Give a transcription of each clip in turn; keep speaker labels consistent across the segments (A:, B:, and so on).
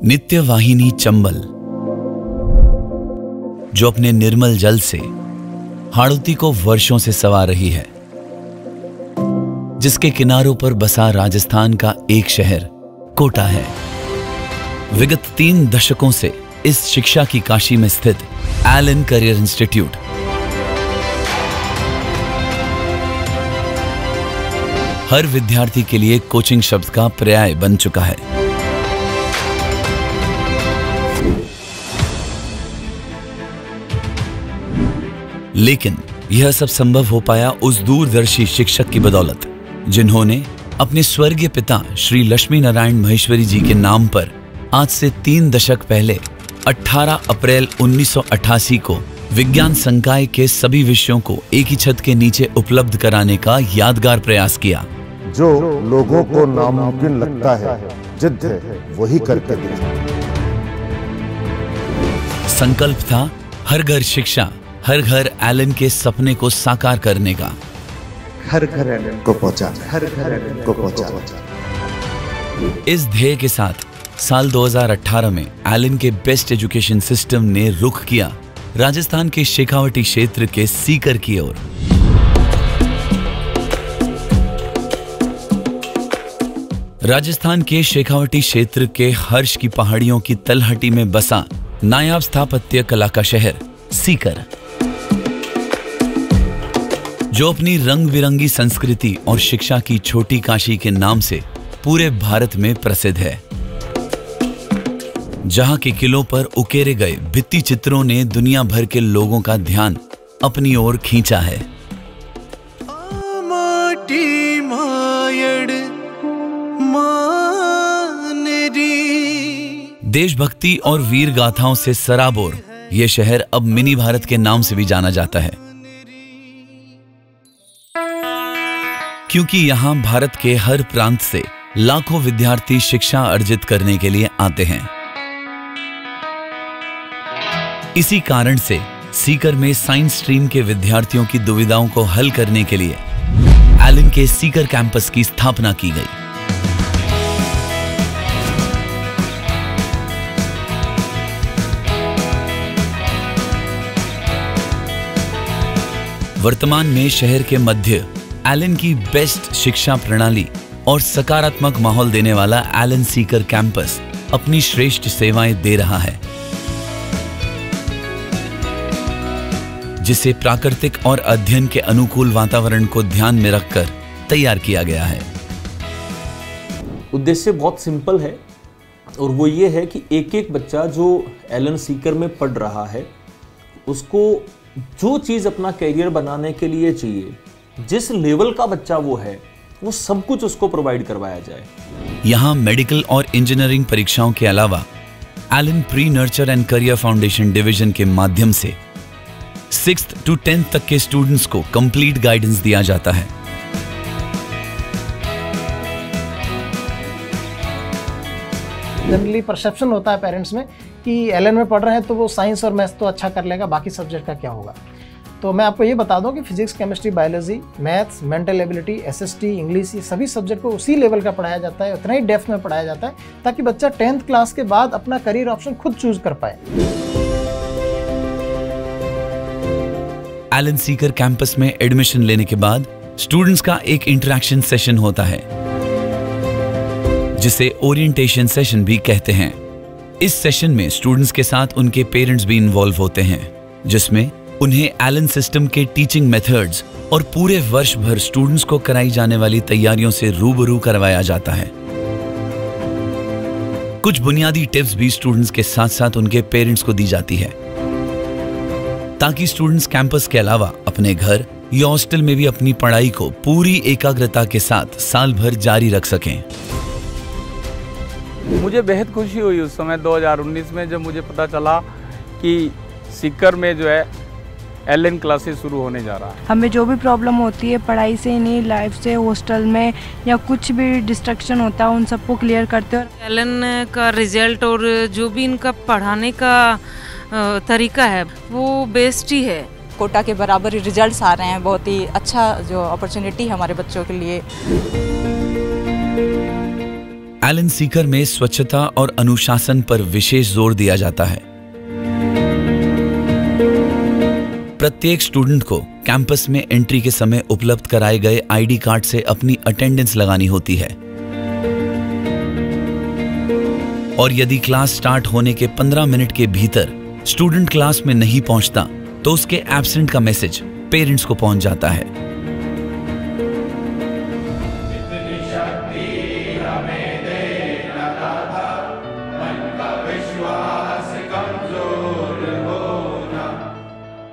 A: नित्य वाहिनी चंबल, जो अपने निर्मल जल से हाड़ौती को वर्षों से सवा रही है, जिसके किनारों पर बसा राजस्थान का एक शहर कोटा है। विगत 3 दशकों से इस शिक्षा की काशी में स्थित एलन करियर इंस्टीट्यूट हर विद्यार्थी के लिए कोचिंग शब्द का पर्याय बन चुका है। लेकिन यह सब संभव हो पाया उस दूरदर्शी शिक्षक की बदौलत, जिन्होंने अपने स्वर्गीय पिता श्री लक्ष्मी नारायण महेश्वरी जी के नाम पर आज से 3 दशक पहले 18 अप्रैल 1988 को विज्ञान संकाय के सभी विषयों को एक ही छत के नीचे उपलब्ध कराने का यादगार प्रयास किया।
B: जो लोगों को नामुमकिन लगता है, जिद है वही करके दिखाते।
A: संकल्प था हर घर शिक्षा, हर घर एलन के सपने को साकार करने का।
B: हर घर एलन को पहुंचाना, हर घर एलन को पहुंचाना।
A: इस ध्येय के साथ साल 2018 में एलन के बेस्ट एजुकेशन सिस्टम ने रुख किया राजस्थान के शेखावटी क्षेत्र के सीकर की ओर। राजस्थान के शेखावटी क्षेत्र के हर्ष की पहाड़ियों की तलहटी में बसा नायाब स्थापत्य कला का शहर सीकर, जो अपनी रंग बिरंगी संस्कृति और शिक्षा की छोटी काशी के नाम से पूरे भारत में प्रसिद्ध है। जहां के किलों पर उकेरे गए भित्ति चित्रों ने दुनिया भर के लोगों का ध्यान अपनी ओर खींचा है। देशभक्ति और वीर गाथाओं से सराबोर यह शहर अब मिनी भारत के नाम से भी जाना जाता है, क्योंकि यहां भारत के हर प्रांत से लाखों विद्यार्थी शिक्षा अर्जित करने के लिए आते हैं। इसी कारण से सीकर में साइंस स्ट्रीम के विद्यार्थियों की दुविधाओं को हल करने के लिए एलन के सीकर कैंपस की स्थापना की गई। वर्तमान में शहर के मध्य एलन की बेस्ट शिक्षा प्रणाली और सकारात्मक माहौल देने वाला एलन सीकर कैंपस अपनी श्रेष्ठ सेवाएं दे रहा है, जिसे प्राकृतिक और अध्ययन के अनुकूल वातावरण को ध्यान में रखकर तैयार किया गया है।
C: उद्देश्य बहुत सिंपल है और वो ये है कि एक एक बच्चा जो एलन सीकर में पढ़ रहा है, उसको जो चीज़ अपना करियर बनाने के लिए चाहिए, जिस लेवल का बच्चा वो है, वो सब कुछ उसको प्रोवाइड करवाया जाए।
A: यहाँ मेडिकल और इंजीनियरिंग परीक्षाओं के अलावा Allen pre nurture and career foundation division के माध्यम से 6th to 10th तक के स्टूडेंट्स को कंप्लीट गाइडेंस दिया जाता है।
D: जनरली परसेप्शन होता है पेरेंट्स में कि एलन में पढ़ रहे हैं तो वो साइंस और मैथ्स तो अच्छा कर लेगा, बाकी सब्जेक्ट का क्या होगा। तो मैं आपको ये बता दूं कि physics, chemistry, biology, maths, mental ability, SST, English, ये सभी सब्जेक्ट को उसी लेवल का पढ़ाया जाता है, उतना ही डेप्थ में पढ़ाया जाता है, ताकि बच्चा 10th क्लास के बाद अपना करियर ऑप्शन खुद चूज कर पाए।
A: एलन सीकर कैंपस में एडमिशन लेने के बाद स्टूडेंट्स का एक इंटरेक्शन सेशन होता है, जिसे ओरिएंटेशन सेशन भी कहते हैं। इस सेशन में स्टूडेंट्स के साथ उनके पेरेंट्स भी इन्वॉल्व होते हैं, जिसमें उन्हें एलन सिस्टम के टीचिंग मेथड्स और पूरे वर्ष भर स्टूडेंट्स को कराई जाने वाली तैयारियों से रूबरू करवाया जाता है। कुछ बुनियादी टिप्स भी स्टूडेंट्स के साथ साथ उनके पेरेंट्स को दी जाती है, ताकि स्टूडेंट्स कैंपस के अलावा अपने घर या हॉस्टल में भी अपनी पढ़ाई को पूरी एकाग्रता के साथ साल भर जारी रख सकें।
E: मुझे बेहद खुशी हुई उस समय 2019 में, जब मुझे पता चला कि सीकर में जो है एलन क्लासेस शुरू होने जा रहा है।
F: हमें जो भी प्रॉब्लम होती है पढ़ाई से नहीं, लाइफ से, हॉस्टल में या कुछ भी डिस्ट्रक्शन होता है, उन सबको क्लियर करते हैं।
G: एलन का रिजल्ट और जो भी इनका पढ़ाने का तरीका है वो बेस्ट ही है।
H: कोटा के बराबर ही रिजल्ट्स आ रहे हैं, बहुत ही अच्छा जो अपॉर्चुनिटी है हमारे बच्चों के लिए।
A: एलन सीकर में स्वच्छता और अनुशासन पर विशेष जोर दिया जाता है। प्रत्येक स्टूडेंट को कैंपस में एंट्री के समय उपलब्ध कराए गए आईडी कार्ड से अपनी अटेंडेंस लगानी होती है और यदि क्लास स्टार्ट होने के 15 मिनट के भीतर स्टूडेंट क्लास में नहीं पहुंचता तो उसके एब्सेंट का मैसेज पेरेंट्स को पहुंच जाता है।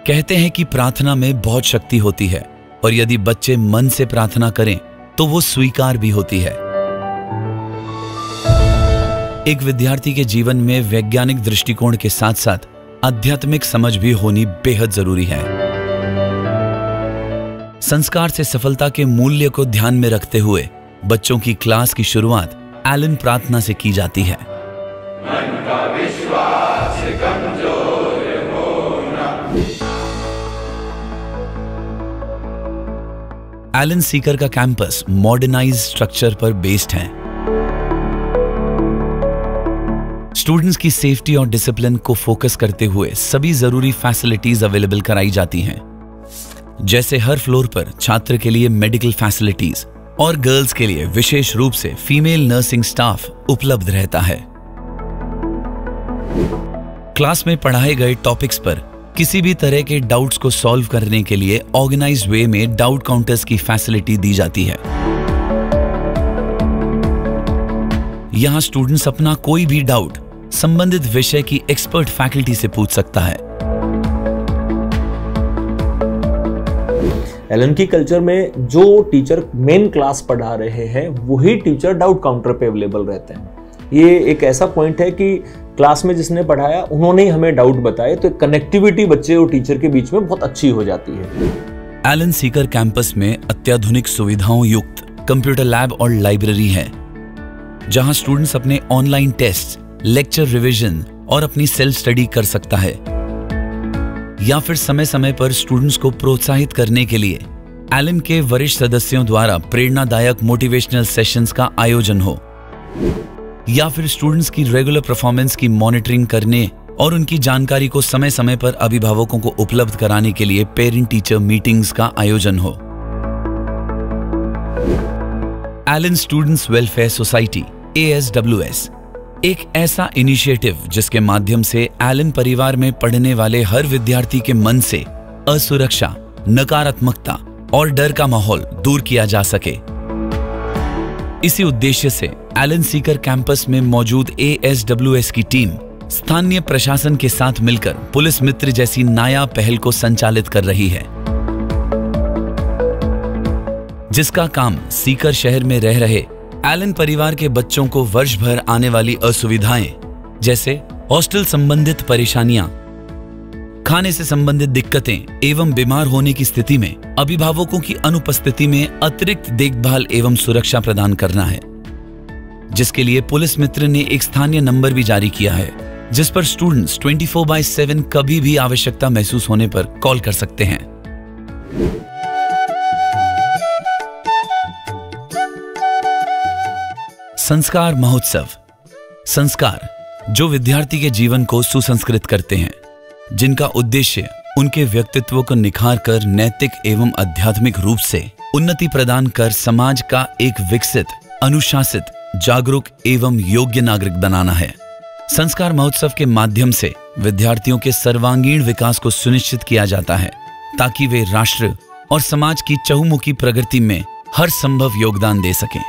A: कहते हैं कि प्रार्थना में बहुत शक्ति होती है और यदि बच्चे मन से प्रार्थना करें तो वो स्वीकार भी होती है। एक विद्यार्थी के जीवन में वैज्ञानिक दृष्टिकोण के साथ साथ आध्यात्मिक समझ भी होनी बेहद जरूरी है। संस्कार से सफलता के मूल्य को ध्यान में रखते हुए बच्चों की क्लास की शुरुआत एलन प्रार्थना से की जाती है। मन का विश्वास कमजोर होना। एलन सीकर का कैंपस मॉडर्नाइज्ड स्ट्रक्चर पर बेस्ड है। स्टूडेंट्स की सेफ्टी और डिसिप्लिन को फोकस करते हुए सभी जरूरी फैसिलिटीज अवेलेबल कराई जाती हैं, जैसे हर फ्लोर पर छात्र के लिए मेडिकल फैसिलिटीज और गर्ल्स के लिए विशेष रूप से फीमेल नर्सिंग स्टाफ उपलब्ध रहता है। क्लास में पढ़ाए गए टॉपिक्स पर किसी भी तरह के डाउट्स को सॉल्व करने के लिए ऑर्गेनाइज्ड वे में डाउट काउंटर्स की फैसिलिटी दी जाती है। यहां स्टूडेंट्स अपना कोई भी डाउट संबंधित विषय की एक्सपर्ट फैकल्टी से पूछ सकता है।
C: एलन की कल्चर में जो टीचर मेन क्लास पढ़ा रहे हैं वही टीचर डाउट काउंटर पे अवेलेबल रहते हैं। ये एक ऐसा पॉइंट है कि क्लास में जिसने पढ़ाया उन्होंने ही हमें डाउट बताए, तो कनेक्टिविटी बच्चे और टीचर के बीच में बहुत अच्छी हो जाती है।
A: एलन सीकर कैंपस में अत्याधुनिक सुविधाओं युक्त कंप्यूटर लैब और लाइब्रेरी है, जहां स्टूडेंट्स अपने ऑनलाइन टेस्ट, लेक्चर रिवीजन और अपनी सेल्फ स्टडी कर सकता है, या फिर समय समय पर स्टूडेंट्स को प्रोत्साहित करने के लिए एलन के वरिष्ठ सदस्यों द्वारा प्रेरणादायक मोटिवेशनल सेशंस का आयोजन हो, या फिर स्टूडेंट्स की रेगुलर परफॉर्मेंस की मॉनिटरिंग करने और उनकी जानकारी को समय समय पर अभिभावकों को उपलब्ध कराने के लिए पेरेंट टीचर मीटिंग्स का आयोजन हो। Allen students welfare society ASWS एक ऐसा इनिशिएटिव जिसके माध्यम से एलन परिवार में पढ़ने वाले हर विद्यार्थी के मन से असुरक्षा, नकारात्मकता और डर का माहौल दूर किया जा सके। इसी उद्देश्य से एलन सीकर कैंपस में मौजूद ASWS की टीम स्थानीय प्रशासन के साथ मिलकर पुलिस मित्र जैसी नायाब पहल को संचालित कर रही है, जिसका काम सीकर शहर में रह रहे एलन परिवार के बच्चों को वर्ष भर आने वाली असुविधाएं जैसे हॉस्टल संबंधित परेशानियां, खाने से संबंधित दिक्कतें एवं बीमार होने की स्थिति में अभिभावकों की अनुपस्थिति में अतिरिक्त देखभाल एवं सुरक्षा प्रदान करना है, जिसके लिए पुलिस मित्र ने एक स्थानीय नंबर भी जारी किया है, जिस पर स्टूडेंट्स 24/7 कभी भी आवश्यकता महसूस होने पर कॉल कर सकते हैं। संस्कार महोत्सव। संस्कार जो विद्यार्थी के जीवन को सुसंस्कृत करते हैं, जिनका उद्देश्य उनके व्यक्तित्व को निखार कर नैतिक एवं आध्यात्मिक रूप से उन्नति प्रदान कर समाज का एक विकसित, अनुशासित, जागरूक एवं योग्य नागरिक बनाना है। संस्कार महोत्सव के माध्यम से विद्यार्थियों के सर्वांगीण विकास को सुनिश्चित किया जाता है ताकि वे राष्ट्र और समाज की चहुमुखी प्रगति में हर संभव योगदान दे सकें।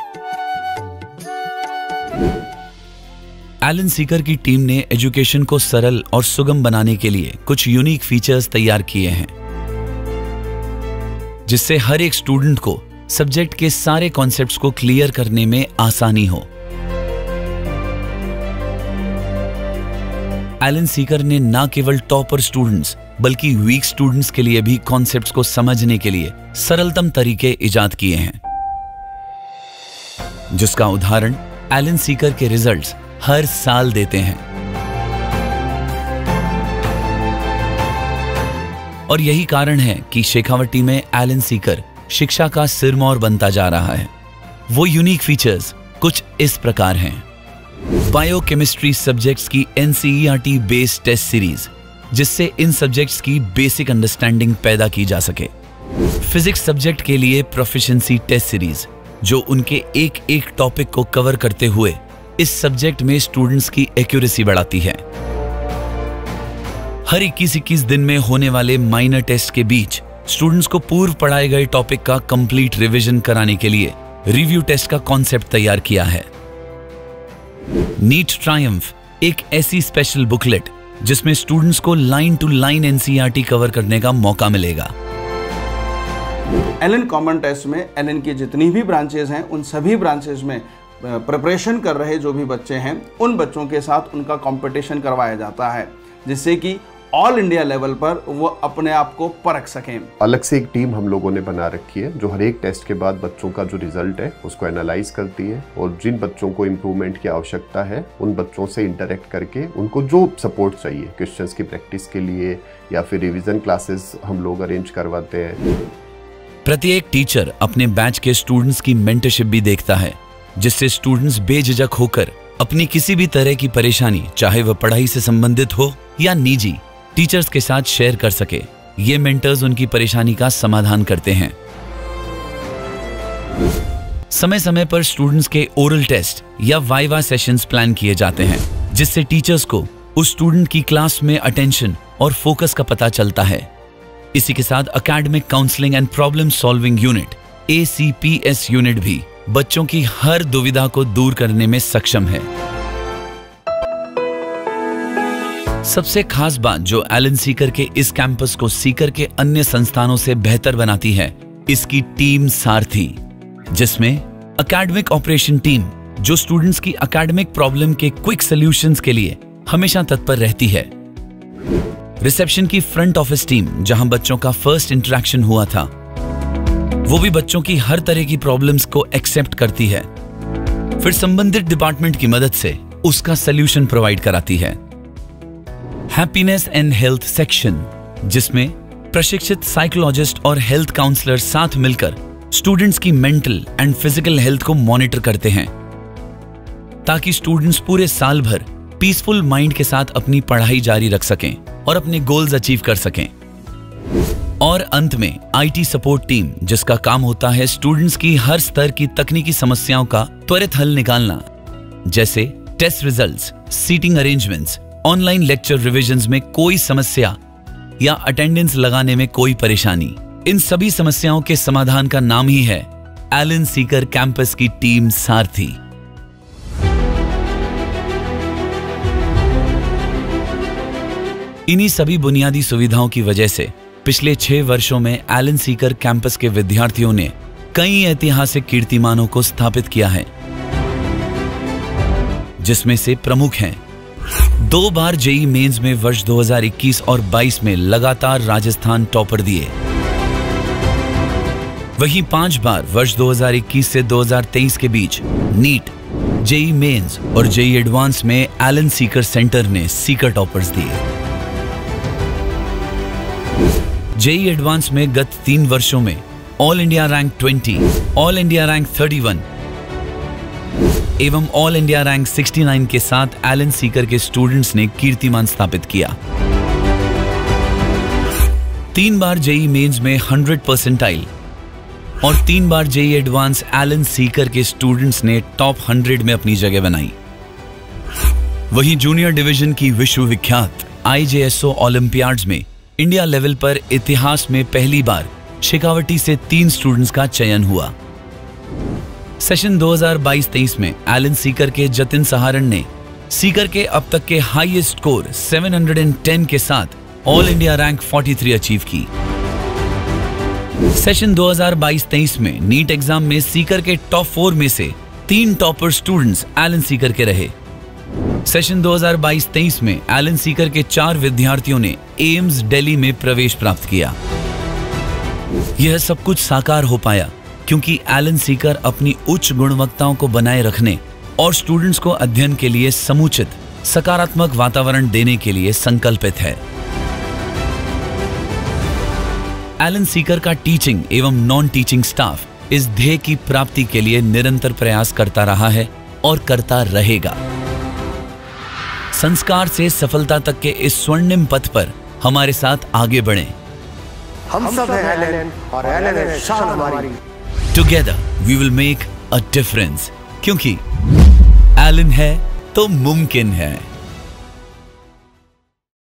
A: एलन सीकर की टीम ने एजुकेशन को सरल और सुगम बनाने के लिए कुछ यूनिक फीचर्स तैयार किए हैं, जिससे हर एक स्टूडेंट को सब्जेक्ट के सारे कॉन्सेप्ट्स को क्लियर करने में आसानी हो। एलन सीकर ने न केवल टॉपर स्टूडेंट्स बल्कि वीक स्टूडेंट्स के लिए भी कॉन्सेप्ट्स को समझने के लिए सरलतम तरीके इजाद किए हैं, जिसका उदाहरण एलन सीकर के रिजल्ट्स हर साल देते हैं। और यही कारण है कि शेखावटी में एलन सीकर शिक्षा का सिरमौर बनता जा रहा है। वो यूनिक फीचर्स कुछ इस प्रकार हैं। बायोकेमिस्ट्री सब्जेक्ट्स की NCERT बेस्ड टेस्ट सीरीज, जिससे इन सब्जेक्ट्स की बेसिक अंडरस्टैंडिंग पैदा की जा सके। फिजिक्स सब्जेक्ट के लिए प्रोफिशिएंसी टेस्ट सीरीज, जो उनके एक एक टॉपिक को कवर करते हुए इस सब्जेक्ट में स्टूडेंट्स की एक्यूरेसी बढ़ाती है। हर 21-21 दिन में होने वाले माइनर टेस्ट के बीच स्टूडेंट्स को पूर्व पढ़ाए गए टॉपिक का कंप्लीट रिवीजन कराने के लिए रिव्यू टेस्ट का कॉन्सेप्ट तैयार किया है। नीट ट्रायम्फ एक ऐसी स्पेशल बुकलेट जिसमें स्टूडेंट्स को line to line NCERT cover करने का मौका मिलेगा।
I: एलन कॉमन टेस्ट में एलन की जितनी भी ब्रांचेज हैं, उन सभी ब्रांचेज में प्रिपरेशन कर रहे जो भी बच्चे हैं, उन बच्चों के साथ उनका कंपटीशन करवाया जाता है, जिससे कि ऑल इंडिया लेवल पर वो अपने आप को परख सकें।
J: अलग से एक टीम हम लोगों ने बना रखी है जो हर एक टेस्ट के बाद बच्चों का जो रिजल्ट है उसको एनालाइज करती है, और जिन बच्चों को इम्प्रूवमेंट की आवश्यकता है उन बच्चों से इंटरेक्ट करके उनको जो सपोर्ट चाहिए क्वेश्चंस की प्रैक्टिस के लिए या फिर रिवीजन क्लासेस हम लोग अरेंज करवाते हैं।
A: प्रत्येक टीचर अपने बैच के स्टूडेंट्स की मेंटरशिप भी देखता है, जिससे स्टूडेंट्स बेझिझक होकर अपनी किसी भी तरह की परेशानी, चाहे वह पढ़ाई से संबंधित हो या निजी, टीचर्स के साथ शेयर कर सके। ये मेंटर्स उनकी परेशानी का समाधान करते हैं। समय समय पर स्टूडेंट्स के ओरल टेस्ट या वाइवा सेशंस प्लान किए जाते हैं, जिससे टीचर्स को उस स्टूडेंट की क्लास में अटेंशन और फोकस का पता चलता है। इसी के साथ academic counselling and problem solving unit ACPS unit भी बच्चों की हर दुविधा को दूर करने में सक्षम है। सबसे खास बात जो एलन सीकर के इस कैंपस को सीकर के अन्य संस्थानों से बेहतर बनाती है, इसकी टीम सारथी, जिसमें एकेडमिक ऑपरेशन टीम जो स्टूडेंट्स की एकेडमिक प्रॉब्लम के क्विक सॉल्यूशंस के लिए हमेशा तत्पर रहती है। रिसेप्शन की फ्रंट ऑफिस टीम, जहां बच्चों का फर्स्ट इंटरेक्शन हुआ था, वो भी बच्चों की हर तरह की प्रॉब्लम्स को एक्सेप्ट करती है, फिर संबंधित डिपार्टमेंट की मदद से उसका सॉल्यूशन प्रोवाइड कराती है। हैप्पीनेस एंड हेल्थ सेक्शन, जिसमें प्रशिक्षित साइकोलॉजिस्ट और हेल्थ काउंसलर साथ मिलकर स्टूडेंट्स की मेंटल एंड फिजिकल हेल्थ को मॉनिटर करते हैं, ताकि स्टूडेंट्स पूरे साल भर पीसफुल माइंड के साथ अपनी पढ़ाई जारी रख सकें और अपने गोल्स अचीव कर सकें। और अंत में IT सपोर्ट टीम, जिसका काम होता है स्टूडेंट्स की हर स्तर की तकनीकी समस्याओं का त्वरित हल निकालना, जैसे test results, seating arrangements, online lecture revisions में कोई समस्या या अटेंडेंस लगाने में कोई परेशानी। इन सभी समस्याओं के समाधान का नाम ही है एलन सीकर कैंपस की टीम सारथी। इन्हीं सभी बुनियादी सुविधाओं की वजह से पिछले 6 वर्षों में एलन सीकर कैंपस के विद्यार्थियों ने कई ऐतिहासिक कीर्तिमानों को स्थापित किया है, जिसमें से प्रमुख हैं 2 बार JEE मेंस में वर्ष 2021 और 22 में लगातार राजस्थान टॉपर दिए, वहीं 5 बार वर्ष 2021 से 2023 के बीच नीट, JEE मेंस और JEE एडवांस में एलन सीकर सेंटर ने सीकर टॉपर्स दिए। JEE एडवांस में गत 3 वर्षों में all India rank 20, all India rank 31 एवं ऑल इंडिया रैंक 69 के साथ एलन सीकर के स्टूडेंट्स ने कीर्तिमान स्थापित किया। 3 बार JEE मेंस में 100 परसेंटाइल और 3 बार JEE एडवांस एलन सीकर के स्टूडेंट्स ने टॉप 100 में अपनी जगह बनाई। वहीं जूनियर डिवीजन की विश्वविख्यात IJSO ओलंपियाड्स में इंडिया लेवल पर इतिहास में पहली बार शेखावटी से 3 स्टूडेंट्स का चयन हुआ। सेशन 2022-23 में एलन सीकर के जतिन सहारण ने सीकर के अब तक के हाईएस्ट स्कोर 710 के साथ ऑल इंडिया रैंक 43 अचीव की। सेशन 2022-23 में नीट एग्जाम में सीकर के टॉप 4 में से 3 टॉपर स्टूडेंट्स एलन सीकर के रहे। सेशन 2022-23 में एलन सीकर के 4 विद्यार्थियों ने एम्स दिल्ली में प्रवेश प्राप्त किया। यह सब कुछ साकार हो पाया क्योंकि एलन सीकर अपनी उच्च गुणवत्ताओं को बनाए रखने और स्टूडेंट्स को अध्ययन के लिए समुचित सकारात्मक वातावरण देने के लिए संकल्पित है। एलन सीकर का टीचिंग एवं नॉन टीचिंग स्टाफ इस ध्येय की प्राप्ति के लिए निरंतर प्रयास करता रहा है और करता रहेगा। संस्कार से सफलता तक के इस स्वर्णिम पथ पर हमारे साथ आगे बढ़ें।
B: हम सब हैं एलन और एलन है शान हमारी।
A: Together we will make a difference, क्योंकि एलन है तो मुमकिन है।